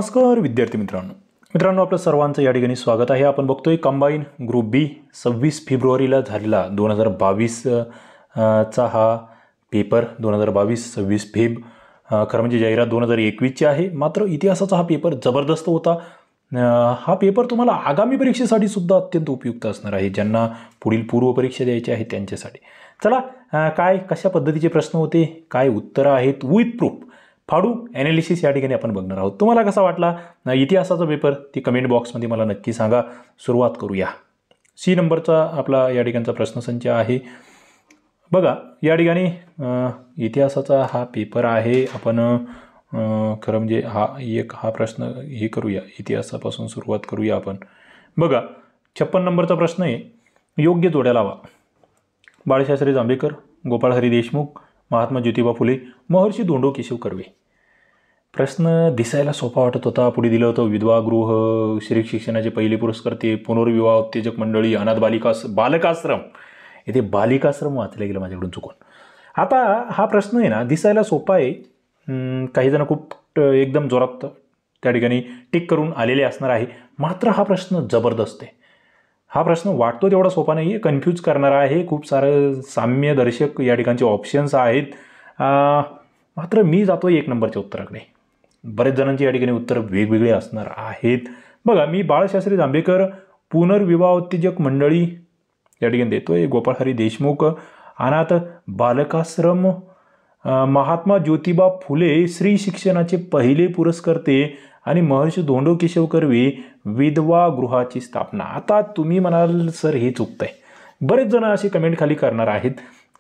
नमस्कार विद्यार्थी मित्रांनो आपलं सर्वांचं या ठिकाणी स्वागत आहे। आपण बघतोय कंबाईन ग्रुप बी 26 फेब्रुवारीला झालेला 2022 चा हा पेपर 2022-26 फेब खरं म्हणजे जाहिरात 2021 ची आहे। मात्र इतिहासाचा हा पेपर जबरदस्त होता। हा पेपर तुम्हाला आगामी परीक्षेसाठी सुद्धा अत्यंत उपयुक्त असणार आहे, ज्यांना पुढील पूर्व परीक्षा द्यायची आहे त्यांच्यासाठी। चला काय कशा पद्धतीचे प्रश्न होते, काय उत्तरं आहेत विथ प्रूफ फाडू ॲनालिसिस या ठिकाणी आपण बघणार आहोत। तुम्हाला कसा वाटला इतिहासाचा पेपर ती कमेंट बॉक्समध्ये मला नक्की सांगा। सुरुवात करूया। सी नंबरचा आपला या ठिकाणचा प्रश्नसंच आहे। बघा या ठिकाणी इतिहासाचा हा पेपर आहे। आपण खरं म्हणजे हा प्रश्न हे करूया, इतिहासापासून सुरुवात करूया आपण। बघा 56 नंबरचा प्रश्न आहे, योग्य जोड्या लावा। बाळशास्त्री जांभेकर, गोपाळ हरी देशमुख, महात्मा ज्योतिबा फुले, महर्षी धोंडो केशव कर्वे। प्रश्न दिसायला सोपा वाटत होता। पुढे दिलं होतं विधवा गृह, स्त्री शिक्षणाचे पहिले पुरस्कर्ते, पुनर्विवाह उत्तेजक मंडळी, अनाथ बालकाश्रम। इथे बालिकाश्रम वाचलं गेलं माझ्याकडून चुकून। आता हा प्रश्न आहे ना दिसायला सोपा आहे, काही जण खूप एकदम जोरात त्या ठिकाणी टिक करून आलेले असणार आहे। मात्र हा प्रश्न जबरदस्त आहे। हा प्रश्न वाटतो तेवढा सोपा नाही आहे, कन्फ्यूज करणारा आहे। खूप सारं साम्यदर्शक या ठिकाणचे ऑप्शन्स आहेत। मात्र मी जातो 1 नंबरच्या उत्तराकडे। बरेच जणांची या ठिकाणी उत्तर वेगवेगळे असणार आहेत। बघा मी बाळशास्त्री जांभेकर, पुनर्विवाह उत्तेजक मंडळी या ठिकाणी देतोय, गोपाळ हरी देशमुख, अनाथ बालकाश्रम, महात्मा ज्योतिबा फुले स्त्री शिक्षणाचे पहिले पुरस्कर्ते आणि महर्षी धोंडो केशव कर्वे विधवा गृहाची स्थापना। आता तुम्ही म्हणाल सर हे चुकतंय। बरेच जण असे कमेंट खाली करणार आहेत,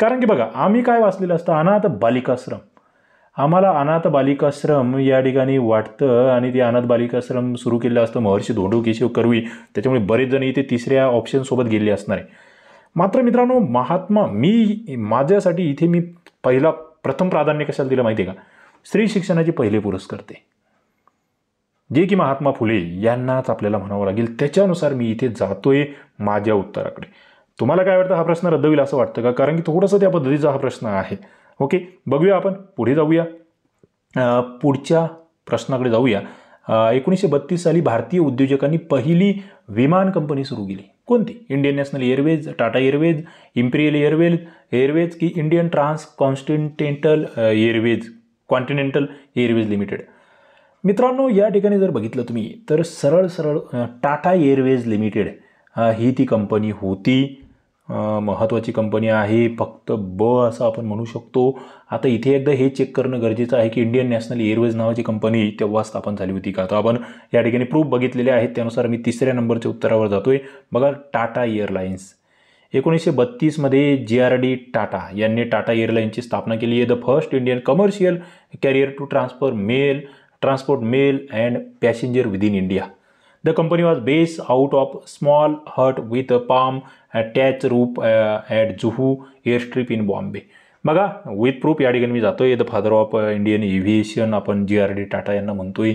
कारण की बघा आम्ही काय वाचलेलं असतं, अनाथ बालिकाश्रम। आम्हाला अनाथ बालिकाश्रम या ठिकाणी वाटतं आणि ते अनाथ बालिकाश्रम सुरू केलं असतं महर्षी धोंडो केशव कर्वे, त्याच्यामुळे बरेच जण इथे तिसऱ्या ऑप्शन सोबत गेले असणार आहे। मात्र मित्रांनो माझ्यासाठी इथे मी प्रथम प्राधान्य कशाला दिलं माहिती आहे का, स्त्री शिक्षणाचे पहिले पुरस्कर्ते जे की महात्मा फुले यांनाच आपल्याला म्हणावं लागेल। त्याच्यानुसार मी इथे जातोय माझ्या उत्तराकडे। तुम्हाला काय वाटतं, हा प्रश्न रद्द होईल असं वाटतं का? कारण की थोडंसं त्या पद्धतीचा हा प्रश्न आहे। ओके, बघूया आपण पुढे जाऊया, पुढच्या प्रश्नाकडे जाऊया। 1932 साली भारतीय उद्योजकांनी पहिली विमान कंपनी सुरू केली, कोणती? Indian national airways, Tata airways, Imperial airways की इंडियन कॉन्टिनेंटल एअरवेज लिमिटेड। मित्रांनो या ठिकाणी जर बघितलं तुम्ही तर सरळ टाटा एअरवेज लिमिटेड ही ती कंपनी होती। महत्त्वाची कंपनी आहे, फक्त ब असं आपण म्हणू शकतो। आता इथे एकदा हे चेक करणं गरजेचं आहे की इंडियन नॅशनल एअरवेज नावाची कंपनी तेव्हा स्थापन झाली होती का? तर आपण या ठिकाणी प्रूफ बघितलेले आहेत, त्यानुसार मी 3ऱ्या नंबरच्या उत्तरावर जातोय। बघा टाटा एअरलाइन्स 1932 मध्ये JRD टाटा यांनी टाटा एअरलाइन्सची स्थापना केली आहे। The first Indian commercial carrier to transport mail and passenger within India. The company was based out of small hut with a palm attached roof at Juhu airstrip in Bombay. बघा with proof या ठिकाणी मी जातोय। The father of Indian aviation आपण JRD Tata यांना म्हणतोय।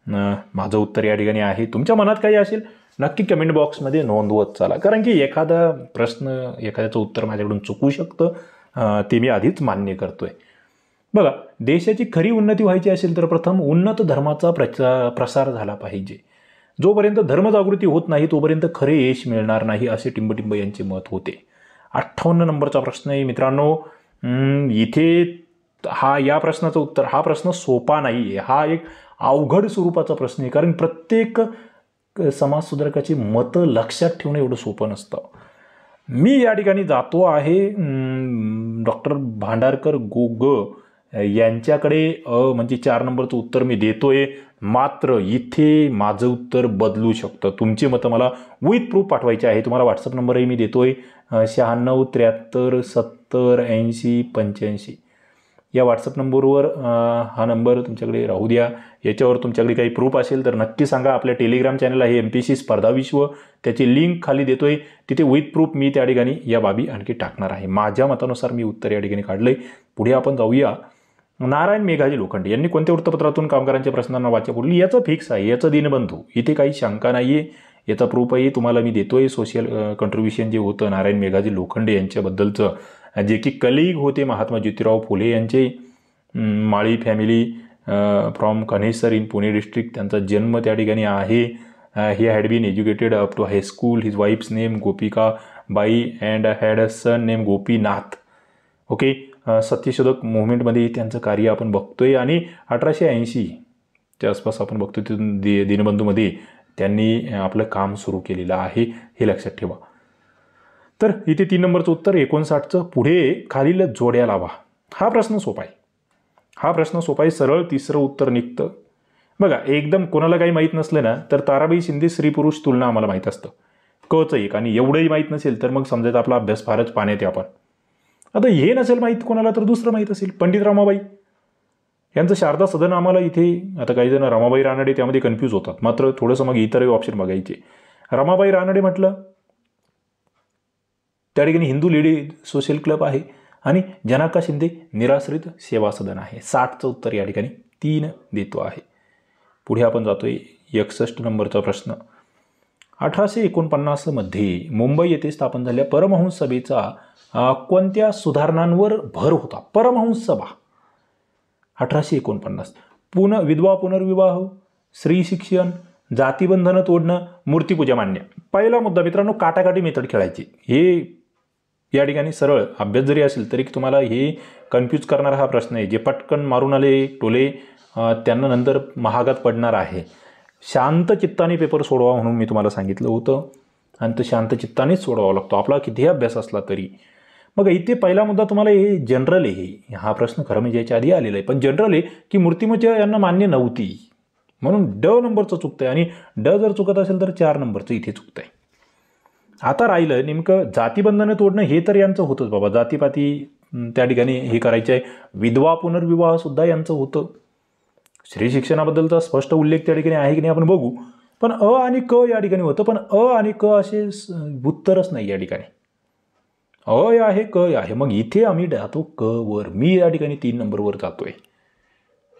माझं उत्तर या ठिकाणी आहे। तुमच्या मनात काही असेल नक्की कमेंट बॉक्समध्ये नोंदवत चला, कारण की एखादा प्रश्न एखाद्याचं उत्तर माझ्याकडून चुकू शकतं, ते मी आधीच मान्य करतोय। बघा देशाची खरी उन्नती व्हायची असेल तर प्रथम उन्नत धर्माचा प्रसार झाला पाहिजे। जोपर्यंत धर्मजागृती होत नाही तोपर्यंत खरे यश मिळणार नाही, असे टिंबटिंब यांचे मत होते। 58 नंबरचा प्रश्न आहे मित्रांनो। इथे या प्रश्नाचं उत्तर, हा प्रश्न सोपा नाही आहे, हा एक अवघड स्वरूपाचा प्रश्न आहे, कारण प्रत्येक समाजसुधारकाची मतं लक्षात ठेवणं एवढं सोपं नसतं। मी या ठिकाणी जातो आहे डॉक्टर भांडारकर गोग यांच्याकडे, म्हणजे 4 नंबरचं उत्तर मी देतोय। मात्र इथे माझं उत्तर बदलू शकतं। तुमची मतं मला विथ प्रूफ पाठवायची आहे। तुम्हाला व्हॉट्सअप नंबरही मी देतोय 96 73 70 80 85 या व्हॉट्सअप नंबरवर हा नंबर तुमच्याकडे राहू द्या। याच्यावर तुमच्याकडे काही प्रूफ असेल तर नक्की सांगा। आपल्या टेलिग्राम चॅनल आहे MPSC स्पर्धा विश्व, त्याची लिंक खाली देतोय, तिथे विथ प्रूफ मी त्या ठिकाणी या बाबी आणखी टाकणार आहे। माझ्या मतानुसार मी उत्तर या ठिकाणी काढलंय। पुढे आपण जाऊया। नारायण मेघाजी लोखंडे यांनी कोणत्या वृत्तपत्रातून कामगारांच्या प्रश्नांना वाचा फोडली? याचं फिक्स आहे, याचं दिनबंधू, इथे काही शंका नाही आहे, याचा प्रूफही तुम्हाला मी देतोय। सोशल कंट्रीब्युशन जे होतं नारायण मेघाजी लोखंडे यांच्याबद्दलचं, जे की कलीग होते महात्मा ज्योतिराव फुले यांचे, Mali family from Kanhesar in Pune district. त्यांचा जन्म त्या ठिकाणी आहे. He had been educated up to high school. His wife's name Gopika Bai and had a son name Gopinath. Okay. Satyashodhak मुवमेंटमध्ये त्यांचं कार्य आपण बघतोय आणि 1880च्या आसपास आपण बघतोय तिथून दीनबंधूमध्ये त्यांनी आपलं काम सुरू केलेलं आहे, हे लक्षात ठेवा. तर इथे 3 नंबरचं उत्तर 59चं. पुढे खालील जोड्या लावा. हा प्रश्न सोपा आहे. हा प्रश्न सोपा आहे. सरळ तिसरं उत्तर निघतं. बघा, एकदम कोणाला काही माहीत नसलं ना तर ताराबाई शिंदे स्त्री पुरुष तुलना आम्हाला माहीत असतं, कचं एक. आणि एवढंही माहीत नसेल तर मग समजायचं आपला अभ्यास फारच पाण्यात आहे आपण. आता हे नसेल माहीत कोणाला तर दुसरं माहीत असेल. पंडित रमाबाई यांचं शारदा सदन आम्हाला इथे, आता काही जण रमाबाई रानडे त्यामध्ये कन्फ्यूज होतात, मात्र थोडंसं मग इतरही ऑप्शन बघायचे. रमाबाई रानडे म्हटलं त्या ठिकाणी हिंदू लेडी सोशल क्लब आहे आणि जनाका शिंदे निराश्रित सेवा सदन आहे. 60चं उत्तर या ठिकाणी 3 देतो आहे. पुढे आपण जातोय 61 नंबरचा प्रश्न. 1849 मध्ये मुंबई येथे स्थापन झालेल्या परमहंस सभेचा कोणत्या सुधारणांवर भर होता? परमहंस सभा 1849. विधवा पुनर्विवाह, स्त्री शिक्षण, जातीबंधनं तोडणं, मूर्तीपूजा मान्य. पहिला मुद्दा मित्रांनो, काटाकाटी मेथड खेळायची. हे या ठिकाणी सरळ अभ्यास जरी असेल तरी तुम्हाला हे कन्फ्यूज करणारा हा प्रश्न आहे. जे पटकन मारून आले टोले त्यांना नंतर महागात पडणार आहे. शांत चित्ताने पेपर सोडवा म्हणून मी तुम्हाला सांगितलं होतं आणि तो शांत चित्तानेच सोडवावा लागतो, आपला कितीही अभ्यास असला तरी. मग इथे पहिला मुद्दा तुम्हाला हे जनरल आहे. हा प्रश्न खरं म्हणजे याच्या आधी आलेला आहे, पण जनरल आहे की मूर्तिपूजा यांना मान्य नव्हती म्हणून ड नंबरचं चुकतं आहे. आणि ड जर चुकत असेल तर 4 नंबरचं इथे चुकतं आहे. आता राहिलं नेमकं जातीबंधनं तोडणं. हे तर यांचं होतंच बाबा, जातीपाती त्या ठिकाणी हे करायचे आहे. विधवा पुनर्विवाहसुद्धा यांचं होतं. स्त्री शिक्षणाबद्दलचा स्पष्ट उल्लेख त्या ठिकाणी आहे की नाही आपण बघू. पण अ आणि क या ठिकाणी होतं, पण अ आणि क असे उत्तरच नाही या ठिकाणी. अ आहे, क आहे. मग इथे आम्ही जातो क वर. मी या ठिकाणी 3 नंबरवर जातोय.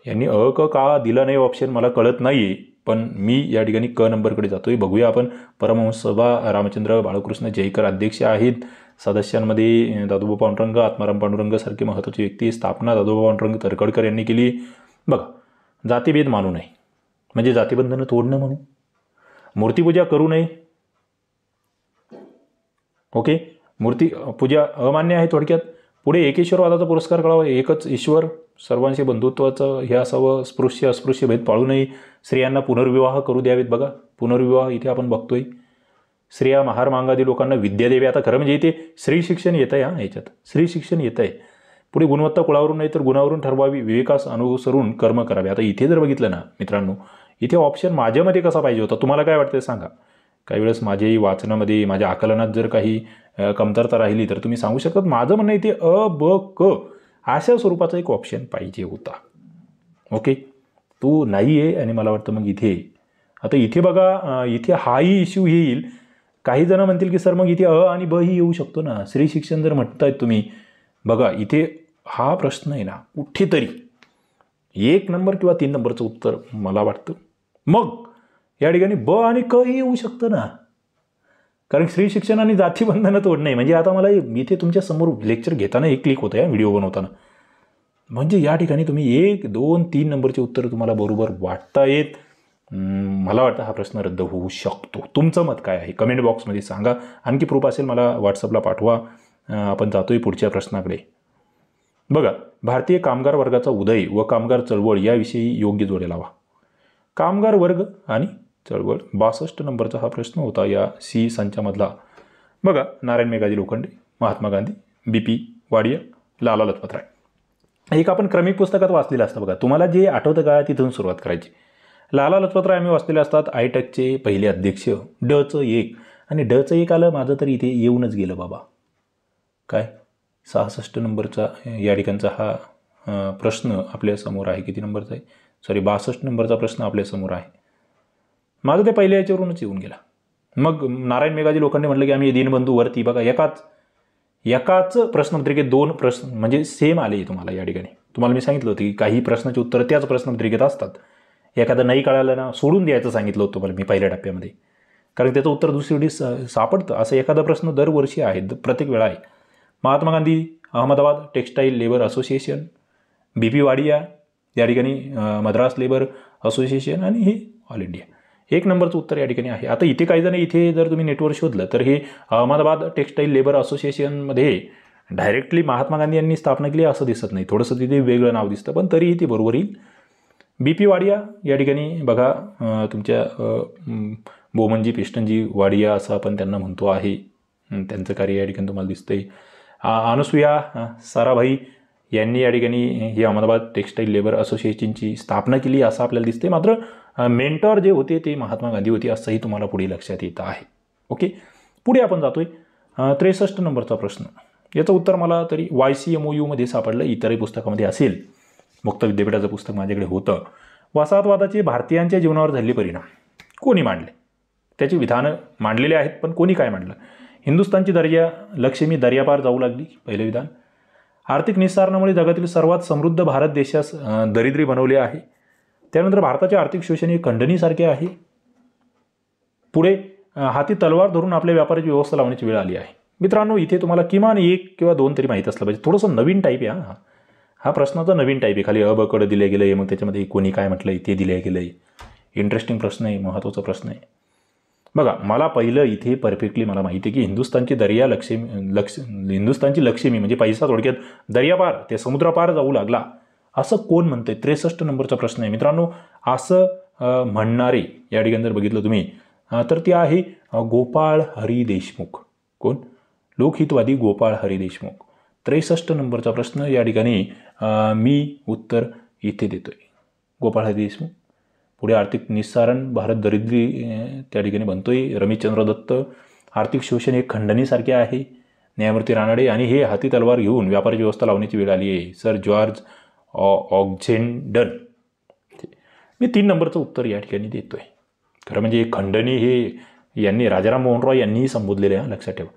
यांनी अ क का दिला नाही ऑप्शन मला कळत नाही, पण मी या ठिकाणी क नंबरकडे जातोय. बघूया आपण. परमहंस सभा रामचंद्र बाळकृष्ण जयकर अध्यक्ष आहेत. सदस्यांमध्ये दादोबा पांडुरंग, आत्माराम पांडुरंग सारखी महत्त्वाची व्यक्ती. स्थापना दादोबा पांडुरंग तरखडकर यांनी केली. बघा, जातीभेद मानू नये म्हणजे जातीबंधनं तोडणं म्हणून. मूर्तिपूजा करू नये. ओके, मूर्तिपूजा अमान्य आहे थोडक्यात. पुढे एकेश्वरवादाचा पुरस्कार कळावा. एकच ईश्वर, सर्वांशी बंधुत्वाचं हे असावं. स्पृश्य अस्पृश्य भेद पाळू नये. स्त्रियांना पुनर्विवाह करू द्यावेत. बघा, पुनर्विवाह इथे आपण बघतोय. स्त्रिया महार मागादी लोकांना विद्या द्यावी. आता खरं म्हणजे इथे स्त्री शिक्षण येत आहे. याच्यात स्त्री शिक्षण येत आहे. पुढे गुणवत्ता कुळावरून नाही तर गुणावरून ठरवावी. विवेकास अनुसरून कर्म करावे. आता इथे जर बघितलं ना मित्रांनो, इथे ऑप्शन माझ्यामध्ये कसा पाहिजे होता, तुम्हाला काय वाटतं सांगा. काही वेळेस माझ्याही वाचनामध्ये माझ्या आकलनात जर काही कमतरता राहिली तर तुम्ही सांगू शकतात. माझं म्हणणं इथे अ ब क अशा स्वरूपाचा एक ऑप्शन पाहिजे होता. ओके, तो नाही आहे. आणि मला वाटतं मग इथे, आता इथे बघा, इथे हाही इश्यू येईल. काही जण म्हणतील की सर मग इथे अ आणि ब ही येऊ शकतो ना, स्त्री शिक्षण जर म्हणतायत तुम्ही. बघा, इथे हा प्रश्न आहे ना, कुठेतरी 1 नंबर किंवा 3 नंबरचं उत्तर मला वाटतं. मग या ठिकाणी ब आणि क ही येऊ शकतं ना, कारण स्त्री शिक्षण आणि जातीबंधनं तोडणे. म्हणजे आता मला इथे तुमच्या समोर लेक्चर घेताना एक क्लिक होतं या व्हिडिओ बनवताना. म्हणजे या ठिकाणी तुम्ही 1, 2, 3 नंबरचे उत्तर तुम्हाला बरोबर वाटतायत. मला वाटतं हा प्रश्न रद्द होऊ शकतो. तुमचं मत काय आहे कमेंट बॉक्समध्ये सांगा. आणखी प्रूफ असेल मला व्हॉट्सअपला पाठवा. आपण जातोय पुढच्या प्रश्नाकडे. बघा, भारतीय कामगार वर्गाचा उदय व कामगार चळवळ याविषयी योग्य जोड्या लावा. कामगार वर्ग आणि चळवळ 62 नंबरचा हा प्रश्न होता या सी संचामधला. बघा, नारायण मेघाजी लोखंडे, महात्मा गांधी, BP वाडिया, लाला लजपत राय. एक आपण क्रमिक पुस्तकात वाचलेलं असतं बघा. तुम्हाला जे आठवतं का तिथून सुरुवात करायची. लाला लजपत राय आम्ही वाचलेले असतात. आयटकचे पहिले अध्यक्ष. डचं 1 आणि डचं 1 आलं माझं तर इथे येऊनच गेलं बाबा. काय 66 नंबरचा या ठिकाणचा हा प्रश्न आपल्यासमोर आहे. किती नंबरचा आहे? सॉरी 62 नंबरचा प्रश्न आपल्यासमोर आहे. माझं ते पहिल्या याच्यावरूनच येऊन गेला. मग नारायण मेघाजी लोखंडे म्हटलं की आम्ही दीनबंधू वरती. बघा, एकाच प्रश्नपत्रिकेत 2 प्रश्न म्हणजे सेम आले तुम्हाला या ठिकाणी. तुम्हाला मी सांगितलं होतं की काही प्रश्नाची उत्तरं त्याच प्रश्नपत्रिकेत असतात. एखादं नाही कळालं ना सोडून द्यायचं सांगितलं होतं तुम्हाला मी पहिल्या टप्प्यामध्ये, कारण त्याचं उत्तर दुसरीकडे सापडतं. असं एखादा प्रश्न दरवर्षी आहे, प्रत्येक वेळा आहे. Mahatma Gandhi, Ahmedabad textile labour association, BP Wadia, या ठिकाणी मद्रास लेबर असोसिएशन आणि हे ऑल इंडिया. 1 नंबरचं उत्तर या ठिकाणी आहे. आता इथे काही जण इथे जर तुम्ही नेटवर शोधलं तर हे अहमदाबाद टेक्स्टाईल लेबर असोसिएशनमध्ये डायरेक्टली महात्मा गांधी यांनी स्थापना केली असं दिसत नाही, थोडंसं तिथे वेगळं नाव दिसतं, पण तरीही ती बरोबर येईल. BP वाडिया या ठिकाणी बघा तुमच्या बोमनजी पिस्टनजी वाडिया असं आपण त्यांना म्हणतो आहे, त्यांचं कार्य या ठिकाणी तुम्हाला दिसतंय. अनुसुया साराभाई यांनी या ठिकाणी ही अहमदाबाद टेक्स्टाईल लेबर असोसिएशनची स्थापना केली असं आपल्याला दिसते. मात्र मेंटॉर जे होते ते महात्मा गांधी होते असंही तुम्हाला पुढे लक्षात येत आहे. ओके, पुढे आपण जातोय. 63 नंबरचा प्रश्न, याचं उत्तर मला तरी YCMOU मध्ये सापडलं, इतरही पुस्तकामध्ये असेल. मुक्त विद्यापीठाचं पुस्तक माझ्याकडे होतं. वसाहतवादाचे भारतीयांच्या जीवनावर झालेले परिणाम कोणी मांडले? त्याची विधानं मांडलेली आहेत, पण कोणी काय मांडलं? हिंदुस्थानची लक्ष्मी दर्यापार जाऊ लागली, पहिलं विधान. आर्थिक निस्सारणामुळे जगातील सर्वात समृद्ध भारत देशास दरिद्री बनवले आहे. त्यानंतर भारताचे आर्थिक शोषण हे खंडणीसारखे आहे. पुढे हाती तलवार धरून आपल्या व्यापाराची व्यवस्था लावण्याची वेळ आली आहे. मित्रांनो, इथे तुम्हाला किमान 1 किंवा 2 तरी माहीत असलं पाहिजे. थोडंसं नवीन टाईप आहे हा प्रश्नाचा नवीन टाईप आहे. खाली अबकड दिले गेलं आहे, मग त्याच्यामध्ये कोणी काय म्हटलं ते दिले गेलं आहे. इंटरेस्टिंग प्रश्न आहे, महत्त्वाचा प्रश्न आहे. बघा, मला पहिलं इथे परफेक्टली मला माहिती आहे की हिंदुस्थानची हिंदुस्थानची लक्ष्मी म्हणजे पैसा थोडक्यात दर्यापार ते समुद्रापार जाऊ लागला असं कोण म्हणतंय? 63 नंबरचा प्रश्न आहे मित्रांनो. असं म्हणणारे या ठिकाणी जर बघितलं तुम्ही तर ते आहे गोपाळ हरी देशमुख. कोण? लोकहितवादी गोपाळ हरी देशमुख. 63 नंबरचा प्रश्न या ठिकाणी मी उत्तर इथे देतोय, गोपाळ हरी देशमुख. पुढे आर्थिक निस्सारण भारत दरिद्री त्या ठिकाणी बनतोय. रमेशचंद्र दत्त, आर्थिक शोषण हे खंडणीसारखे आहे. न्यायमूर्ती रानडे आणि हे हाती तलवार घेऊन व्यापाराची व्यवस्था लावण्याची वेळ आली आहे, सर जॉर्ज ऑक्झेंडन. मी 3 नंबरचं उत्तर या ठिकाणी देतोय. खरं म्हणजे खंडणी हे यांनी राजाराम मोहन रॉय यांनीही संबोधलेले आहे, लक्षात ठेवा.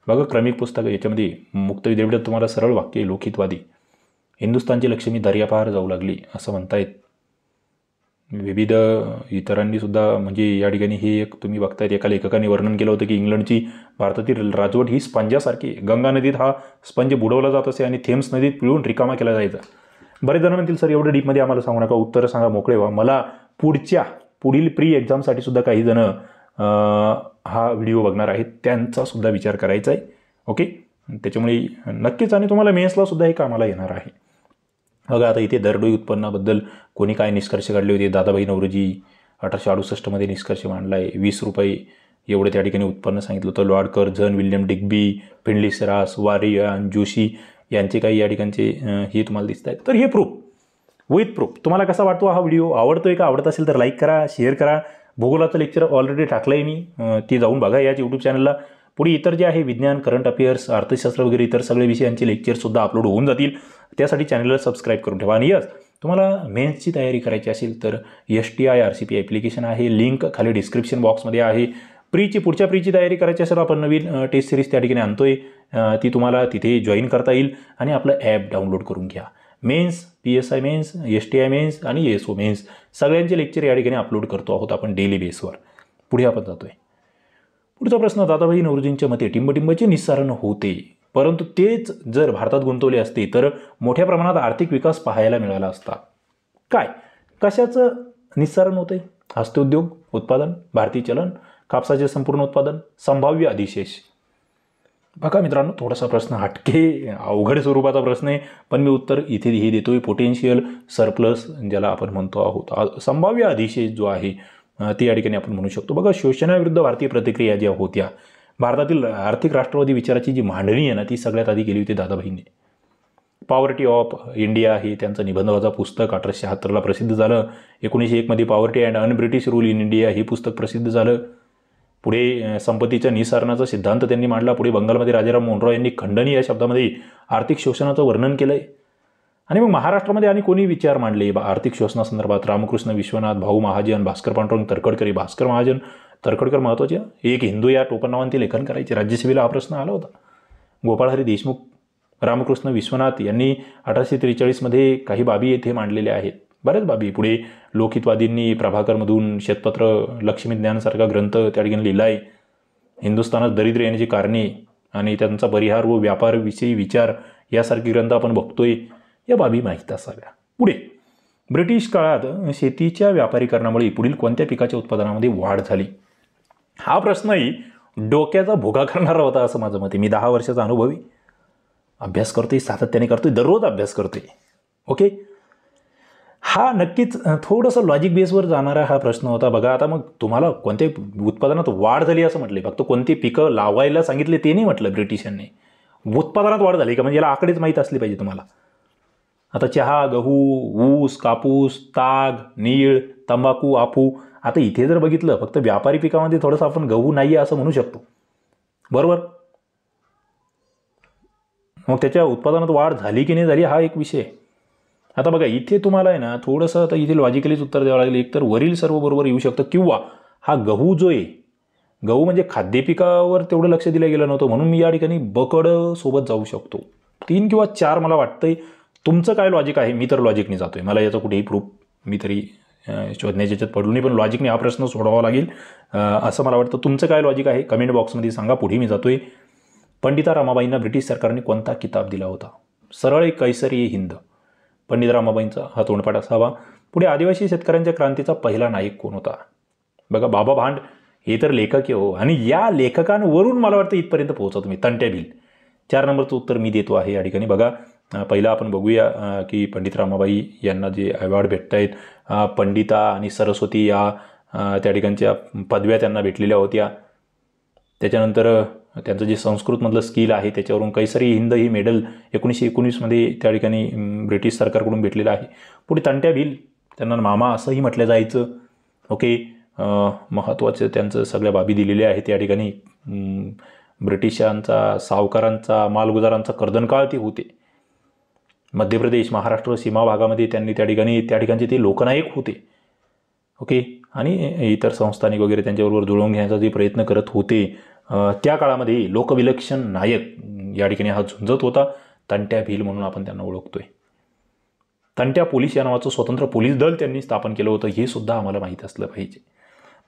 बघा क्रमिक पुस्तकं याच्यामध्ये मुक्त विद्यापीठात तुम्हाला सरळ वाक्य लोकहितवादी हिंदुस्थानची लक्ष्मी दर्यापार जाऊ लागली असं म्हणतायत. विविध इतरांनी सुद्धा म्हणजे या ठिकाणी हे एक तुम्ही बघतायत, एका लेखकाने वर्णन केलं होतं की इंग्लंडची भारतातील राजवट ही स्पंजासारखी. गंगा नदीत हा स्पंज बुडवला जात असे आणि थेम्स नदीत पिळून रिकामा केला जायचा. बरेच जण म्हणतील सर एवढं डीपमध्ये आम्हाला सांगू नका, उत्तर सांगा, मोकळे व्हा. मला पुढील प्री एक्झामसाठी सुद्धा काही जण हा व्हिडिओ बघणार आहेत, त्यांचा सुद्धा विचार करायचा आहे. ओके, त्याच्यामुळे नक्कीच आणि तुम्हाला मेन्सला सुद्धा हे कामाला येणार आहे. बघा आता इथे दरडोई उत्पन्नाबद्दल कोणी काय निष्कर्ष काढले होते? दादाभाई नौरोजी 1868 मध्ये निष्कर्ष मांडला आहे. 20 रुपये एवढं त्या ठिकाणी उत्पन्न सांगितलं होतं. Lord Curzon, William Digby, Findlay Shirras, वारियन जोशी यांचे काही या ठिकाणचे हे तुम्हाला दिसत आहेत. तर हे प्रूफ विथ प्रूफ. तुम्हाला कसा वाटतो हा व्हिडिओ? आवडतोय का? आवडत असेल तर लाईक करा, शेअर करा. भूगोलाचं लेक्चर ऑलरेडी टाकलं आहे मी, ते जाऊन बघा याच यूट्यूब चॅनलला. पुढे इतर जे आहे विज्ञान, करंट अफेअर्स, अर्थशास्त्र वगैरे इतर सगळे विषयांचे लेक्चरसुद्धा अपलोड होऊन जातील. त्यासाठी चॅनलला सबस्क्राईब करून ठेवा. आणि यस, तुम्हाला मेन्सची तयारी करायची असेल तर STI RCP ॲप्लिकेशन आहे, लिंक खाली डिस्क्रिप्शन बॉक्समध्ये आहे. पुढच्या प्रीची तयारी करायची असेल आपण नवीन टेस्ट सिरीज त्या ठिकाणी आणतोय, ती तुम्हाला तिथे जॉईन करता येईल आणि आपलं ॲप डाउनलोड करून घ्या. Mains, PSI mains, STI mains आणि ESO मेन्स सगळ्यांचे लेक्चर या ठिकाणी अपलोड करतो आहोत आपण डेली बेसवर. पुढे आपण जातोय. पुढचा प्रश्न, दादाभाई नौरोजींच्या मते टिंबटिंबचे निस्सारण होते, परंतु तेच जर भारतात गुंतवले असते तर मोठ्या प्रमाणात आर्थिक विकास पाहायला मिळाला असता. काय? कशाचं निस्सारण होते? हस्तउद्योग उत्पादन, भारतीय चलन, कापसाचे संपूर्ण उत्पादन, संभाव्य अधिशेष. बघा मित्रांनो, थोडासा प्रश्न हटके अवघड स्वरूपाचा प्रश्न आहे, पण मी उत्तर इथे हे देतोय. पोटेन्शियल सरप्लस ज्याला आपण म्हणतो आहोत, संभाव्य अधिशेष जो आहे ते या ठिकाणी आपण म्हणू शकतो. बघा, शोषणाविरुद्ध भारतीय प्रतिक्रिया ज्या होत्या, भारतातील आर्थिक राष्ट्रवादी विचाराची जी मांडणी आहे ना, ती सगळ्यात आधी केली होती दादाभाईंनी. पॉवर्टी ऑफ इंडिया हे त्यांचं निबंधाचं पुस्तक 1876ला प्रसिद्ध झालं. 1901 मध्ये poverty and un British rule in India हे पुस्तक प्रसिद्ध झालं. पुढे संपत्तीच्या निस्सारणाचा सिद्धांत त्यांनी मांडला. पुढे बंगालमध्ये राजाराम मोहन रॉय यांनी खंडणी या शब्दामध्ये आर्थिक शोषणाचं वर्णन केलं आहे. आणि मग महाराष्ट्रामध्ये आणि कोणी विचार मांडले आर्थिक शोषणासंदर्भात? रामकृष्ण विश्वनाथ, भाऊ महाजन, भास्कर पांडुरंग तरखडकर. भास्कर महाजन, तरखडकर महत्त्वाचे. एक हिंदू या टोपणनावाने ते लेखन करायचे. राज्यसभेला हा प्रश्न आला होता. गोपाळ हरी देशमुख, रामकृष्ण विश्वनाथ यांनी 1843 मध्ये काही बाबी येथे मांडलेल्या आहेत, बऱ्याच बाबी. पुढे लोकहितवादींनी प्रभाकरमधून श्वेतपत्र, लक्ष्मी ज्ञानसारखा ग्रंथ त्या ठिकाणी लिहिला आहे. हिंदुस्थानात दरिद्र येण्याची कारणे आणि त्यांचा परिहार व व्यापारविषयी विचार यासारखे ग्रंथ आपण बघतोय. या बाबी माहीत असाव्या. पुढे ब्रिटिश काळात शेतीच्या व्यापारीकरणामुळे पुढील कोणत्या पिकाच्या उत्पादनामध्ये वाढ झाली? हा प्रश्नही डोक्याचा भुगा करणारा होता असं माझं मत आहे. मी 10 वर्षाचा अनुभवी अभ्यास करतोय, सातत्याने करतोय, दररोज अभ्यास करतोय. ओके, हा नक्कीच थोडंसं लॉजिक बेसवर जाणारा हा प्रश्न होता. बघा आता मग तुम्हाला कोणत्या उत्पादनात वाढ झाली असं म्हटले, फक्त कोणती पिकं लावायला सांगितले ते नाही म्हटलं ब्रिटिशांनी. उत्पादनात वाढ झाली का, म्हणजे याला आकडेच माहीत असले पाहिजे तुम्हाला. आता चहा, गहू, ऊस, कापूस, ताग, नीळ, तंबाखू, आफू. आता इथे जर बघितलं फक्त व्यापारी पिकामध्ये थोडंसं आपण गहू नाही असं म्हणू शकतो, बरोबर. मग त्याच्या उत्पादनात वाढ झाली की नाही झाली हा एक विषय. आता बघा इथे तुम्हाला आहे ना थोडंसं आता इथे लॉजिकलीच उत्तर द्यावं लागेल. एकतर वरील सर्व बरोबर येऊ शकतं, किंवा हा गहू जो आहे, गहू म्हणजे खाद्यपिकावर तेवढं लक्ष दिलं गेलं नव्हतं, म्हणून मी या ठिकाणी बकड सोबत जाऊ शकतो. 3 किंवा 4 मला वाटतंय. तुमचं काय लॉजिक आहे? मी तर लॉजिकने जातोय, मला याचं कुठेही प्रूफ मी तरी शोधण्याच्या याच्यात पडलो नाही, पण लॉजिकने हा प्रश्न सोडवावा लागेल असं मला वाटतं. तुमचं काय लॉजिक आहे कमेंट बॉक्समध्ये सांगा. पुढे मी जातोय. पंडिता रमाबाईंना ब्रिटिश सरकारने कोणता किताब दिला होता? सरळ कैसरी हिंद. पंडित रमाबाईंचा हा तोंडपाठ असावा. पुढे आदिवासी शेतकऱ्यांच्या क्रांतीचा पहिला नायक कोण होता? बघा बाबा भांड हे तर लेखक आहे हो, आणि या लेखकांवरून मला वाटतं इथपर्यंत पोहोचा तुम्ही. तंट्या भिल. 4 नंबरचं उत्तर मी देतो आहे या ठिकाणी. बघा पहिलं आपण बघूया की पंडित रमाबाई यांना जे अवॉर्ड भेटत आहेत, पंडिता आणि सरस्वती या त्या ठिकाणच्या पदव्या त्यांना भेटलेल्या होत्या. त्याच्यानंतर त्यांचं जे संस्कृतमधलं स्किल आहे त्याच्यावरून कैसरी हिंद ही मेडल 1919मध्ये त्या ठिकाणी ब्रिटिश सरकारकडून भेटलेलं आहे. पुढे तंट्या भिल, त्यांना मामा असंही म्हटलं जायचं. ओके, महत्त्वाचं त्यांचं सगळ्या बाबी दिलेल्या आहेत त्या ठिकाणी. ब्रिटिशांचा, सावकारांचा, मालगुजारांचा कर्दनकाळ ते होते. मध्य प्रदेश, महाराष्ट्र सीमा भागामध्ये त्यांनी त्या ठिकाणचे ते लोकनायक होते. ओके, आणि इतर संस्थानिक वगैरे त्यांच्याबरोबर जुळवून घेण्याचा जे प्रयत्न करत होते. त्या काळामध्ये लोकविलक्षण नायक या ठिकाणी हा झुंजत होता. तंट्या भिल म्हणून आपण त्यांना ओळखतोय. तंट्या पोलीस या नावाचं स्वतंत्र पोलीस दल त्यांनी स्थापन केलं होतं, हे सुद्धा आम्हाला माहीत असलं पाहिजे.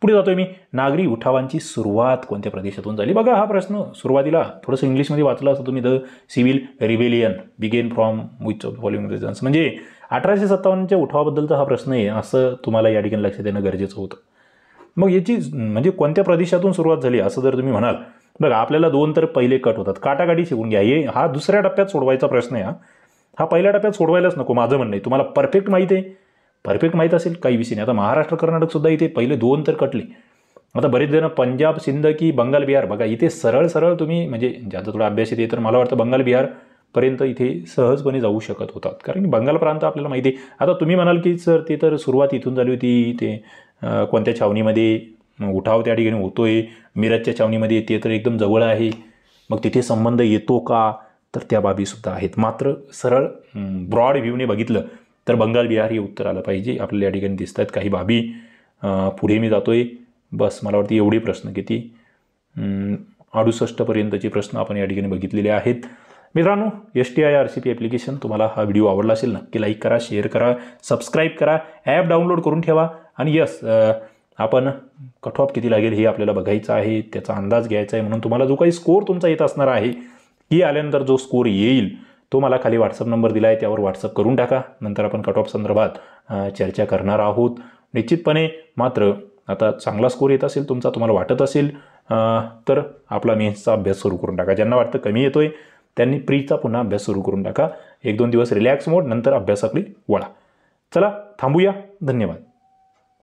पुढे जातोय मी. नागरी उठावांची सुरुवात कोणत्या प्रदेशातून झाली? बघा हा प्रश्न सुरुवातीला थोडंसं इंग्लिशमध्ये वाचलं असं तुम्ही. The civil rebellion begin from which of following reasons, म्हणजे 1857च्या उठावाबद्दलचा हा प्रश्न आहे असं तुम्हाला या ठिकाणी लक्षात येणं गरजेचं होतं. मग याची म्हणजे कोणत्या प्रदेशातून सुरुवात झाली असं जर तुम्ही म्हणाल, बघा आपल्याला 2 तर पहिले कट होतात. काटाकाटी शिकून घ्या. हा दुसऱ्या टप्प्यात सोडवायचा प्रश्न आहे. हा पहिल्या टप्प्यात सोडवायलाच नको माझं म्हणणं आहे. तुम्हाला परफेक्ट माहीत आहे, परफेक्ट माहीत असेल काही विषय नाही. आता महाराष्ट्र कर्नाटकसुद्धा इथे पहिले 2 तर कटले. आता बरेच जण पंजाब, सिंध की बंगाल, बिहार. बघा इथे सरळ सरळ तुम्ही म्हणजे ज्याचा थोडा अभ्यास येते तर मला वाटतं बंगाल बिहारपर्यंत इथे सहजपणे जाऊ शकत होतात, कारण की बंगाल प्रांत आपल्याला माहिती आहे. आता तुम्ही म्हणाल की सर ते तर सुरुवात इथून झाली होती, ते कोणत्या छावणीमध्ये उठाव त्या ठिकाणी होतोय, मिरजच्या छावणीमध्ये, ते तर एकदम जवळ आहे, मग तिथे संबंध येतो का? तर त्या बाबीसुद्धा आहेत. मात्र सरळ ब्रॉड व्ह्यूने बघितलं तर बंगाल बिहार हे उत्तर आलं पाहिजे. आपल्याला या ठिकाणी दिसत आहेत काही बाबी. पुढे मी जातोय. बस मला वाटतं एवढे प्रश्न किती 68पर्यंतचे प्रश्न आपण या ठिकाणी बघितलेले आहेत. मित्रांनो, STIRCP ॲप्लिकेशन तुम्हाला हा व्हिडिओ आवडला असेल नक्की लाईक करा, शेअर करा, सबस्क्राईब करा, ॲप डाउनलोड करून ठेवा. आणि यस, आपण कट ऑफ किती लागेल हे आपल्याला बघायचं आहे, त्याचा अंदाज घ्यायचा आहे. म्हणून तुम्हाला जो काही स्कोर तुमचा येत असणार आहे, की आल्यानंतर जो स्कोर येईल तो मला खाली व्हॉट्सअप नंबर दिला आहे त्यावर व्हॉट्सअप करून टाका. नंतर आपण कट ऑफ संदर्भात चर्चा करणार आहोत निश्चितपणे. मात्र आता चांगला स्कोर येत असेल तुमचा, तुम्हाला वाटत असेल तर आपला मेन्सचा अभ्यास सुरू करून टाका. ज्यांना वाटतं कमी येतोय त्यांनी प्रीचा पुन्हा अभ्यास सुरू करून टाका. 1-2 दिवस रिलॅक्स मोड, नंतर अभ्यासाकडे वळा. चला थांबूया. धन्यवाद.